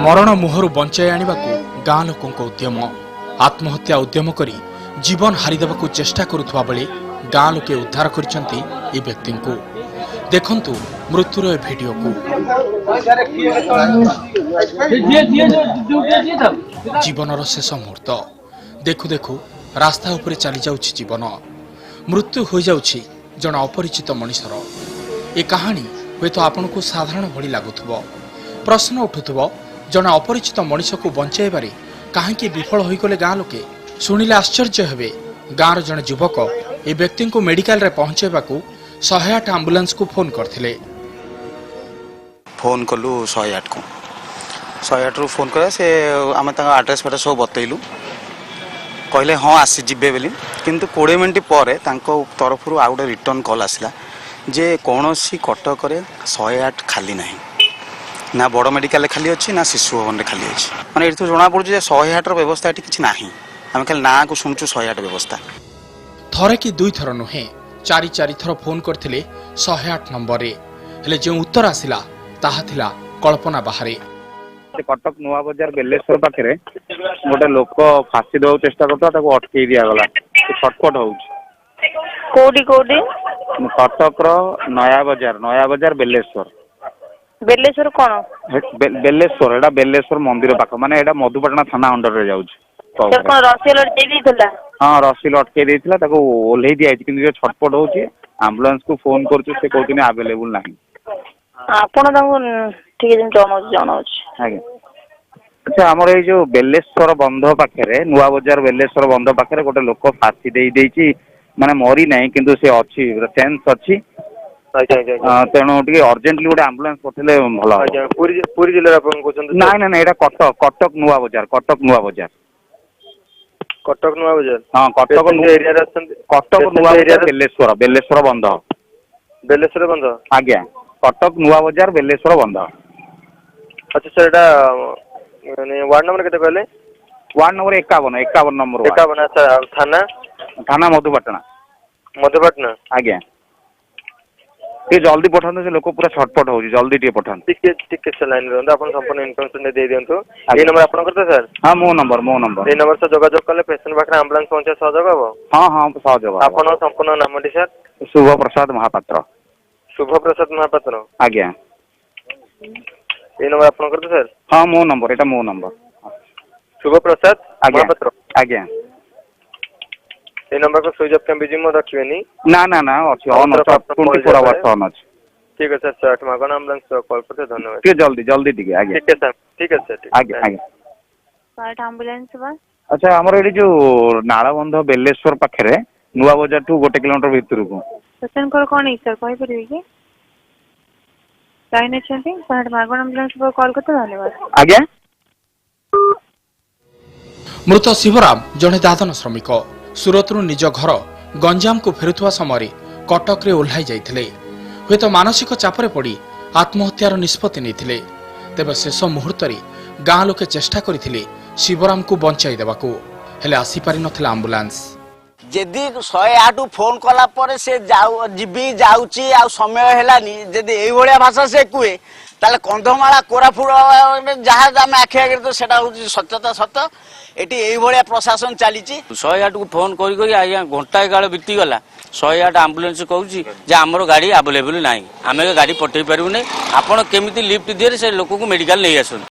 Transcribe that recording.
मरण मुहर बंचाई आनिबाकू गाँ लोकों उद्यम आत्महत्या उद्यम करी जीवन हारिदेवाकू चेष्टा करुवा बेले गाँ लोके उद्धार करिसेंती ए व्यक्ति को देखंतु मृत्युर ए भिडियो को। जीवनर शेष मुहूर्त देखु देखु रास्ता उपरे चली जाउछि जीवन मृत्यु हो जाउछि जन अपरिचित मनिषर। ए कहानी हुए तो आपन को साधारण भली लागुथबो प्रश्न उठुथबो जन अपरिचित मनिष को बंचाइबारे काहेकि विफल होइगले गाँ लोके शुणिले आश्चर्य हेबे। गाँर जन युवक ए व्यक्ति को मेडिकल रे पहुंचाइबाकू 108 एम्बुलेंस को फोन करथिले। फोन कलु 108 को 108 रु फोन करे से आमे ताका एड्रेस फटा सब बतैलु कहले हाँ आसी जिबे बेली किंतु 20 मिनिट पर तांको तरफ रु आउट रिटर्न कॉल आसिला जे कौनसी कटक रे 108 खाली नहीं ना बड़ मेडिकल खाली अच्छी ना शिशु भवन खाली अच्छी माने एठू जना पड़छ जे 108 रो व्यवस्था एठी किछ नाही आमे खाली ना को सुनछु 108 व्यवस्था। थरे कि दुई थर नुहे चारि थर फोन करथिले 108 नंबर रे हेले जे उत्तर आसिला ताहा थिला कल्पना बाहरे। कटक नुआ बाजार बेलेश्वर पाखे गोटे लोक फांसी देवा चेष्टा करता ताको अटकई दिया गला छटपट होउछ कोडी कोडी कटक रो नया बाजार बेलेश्वर बेलेश्वर कोन बेलेश्वर एटा बेलेश्वर मंदिर पाख माने एटा मधुपाटना थाना अंडर रे जाउछ। सर कोन रसियल अटके दिथला हां रसियल अटके दिथला ताको ओल्हेई दिया किंतु छटपट होउछ एम्बुलेंस को फोन करछु से कहतिने अवेलेबल नाही आपण ताको ठीक है जनाउछ आगे। अच्छा हमर ए जो बेलेश्वर बंध पाखे नुआ बाजार बेलेश्वर बंध पाखे गोटे लोक फांसी दे देइछि माने मरी नाही किंतु से अछि सेंस अछि तेणु टी अर्जेंटली गोटे आम्बुलांस पठेले भल पूरी जिले ना ना एटा कटक नुआ बाजार हाँ कटक नुआ बाजार बेलेश्वर बंध आज्ञा कटक नुआ बाजार बेलेश्वर बंध। अच्छा सर एटा वार्ड नंबर केते कहले वार्ड नंबर 51 नंबर 51। अच्छा थाना मधुपाटना आज्ञा टे जल्दी पठाନ୍ତୁ से लोक पूरा छटपट होउची जल्दी टे पठाନ୍ତୁ टिके से लाइन रहंदा अपन संपूर्ण इन्फॉर्मेशन दे दियंतु। ए नंबर आपन करते सर हां मो नंबर ए नंबर से जोगाजोग कले पेशेंट पाखरे एम्बुलेंस पहुंचे सहयोग हो। हां सहयोग आपन संपूर्ण नामटी सर शुभ प्रसाद महापात्र आज्ञा। ए नंबर आपन करते सर हां मो नंबर शुभ प्रसाद महापात्र आज्ञा। ए नंबर को स्विच ऑफ कैम बिजी मो रखिबेनी ना अछि ऑन 24 आवर्स ऑन अछि। ठीक है सर 8 मागण एम्बुलेंस कॉल करते धन्यवाद। ठीक जल्दी ठीक है आगे ठीक है सर आगे साइट एम्बुलेंस बा। अच्छा हमर एडी जो नाळबंध बेलेश्वर पाखरे नुआ बाजार टू 1 किलोमीटर भीतर को पेशेंट को कोन सर कहि परिबे कि लाइन छथि साइट मागण एम्बुलेंस पर कॉल करते धन्यवाद आगे। मृत शिवराम जड़े दादन श्रमिक सुरतरू निज घर गंजाम को फेरुवा समय कटक रे ओह्लाई जाइथिले हुए तो मानसिक चापरे पड़ी आत्महत्यार निष्पत्ति नेथिले। तेबे शेष मुहूर्त गाँ लोके चेष्टा करथिले शिवराम को बंचाई देबाकू हेले आसी पारि नथिला एम्बुलेंस। जदि 108 फोन कला पर से जीबी जाउची आ समय हेलानी जदि एई भलिया भाषा से कुए ताले कंधमाला कोरापुर जहाँ आम आखि आगे तो सेटा होची सत्यता सत्य एटी एई भलिया प्रशासन चलीची। 108 को फोन करी आज्ञा घंटाए काल बीती गला 108 एम्बुलेंस कहूँ जे आमर गाड़ी अवेलेबल ना आम गाड़ी पठे पारूँ आपण केमी लिफ्ट दिए से लोक को मेडिकल नहीं आसन।